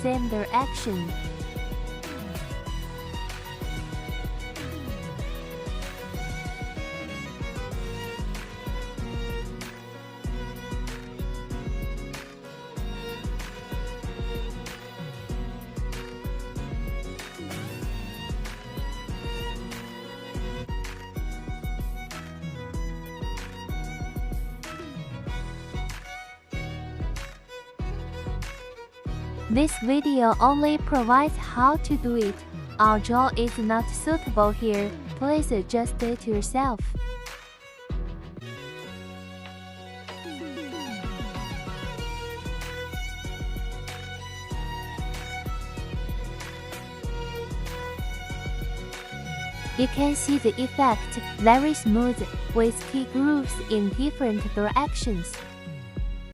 same direction. This video only provides how to do it. Our jaw is not suitable here. Please adjust it yourself. You can see the effect, very smooth, with key grooves in different directions.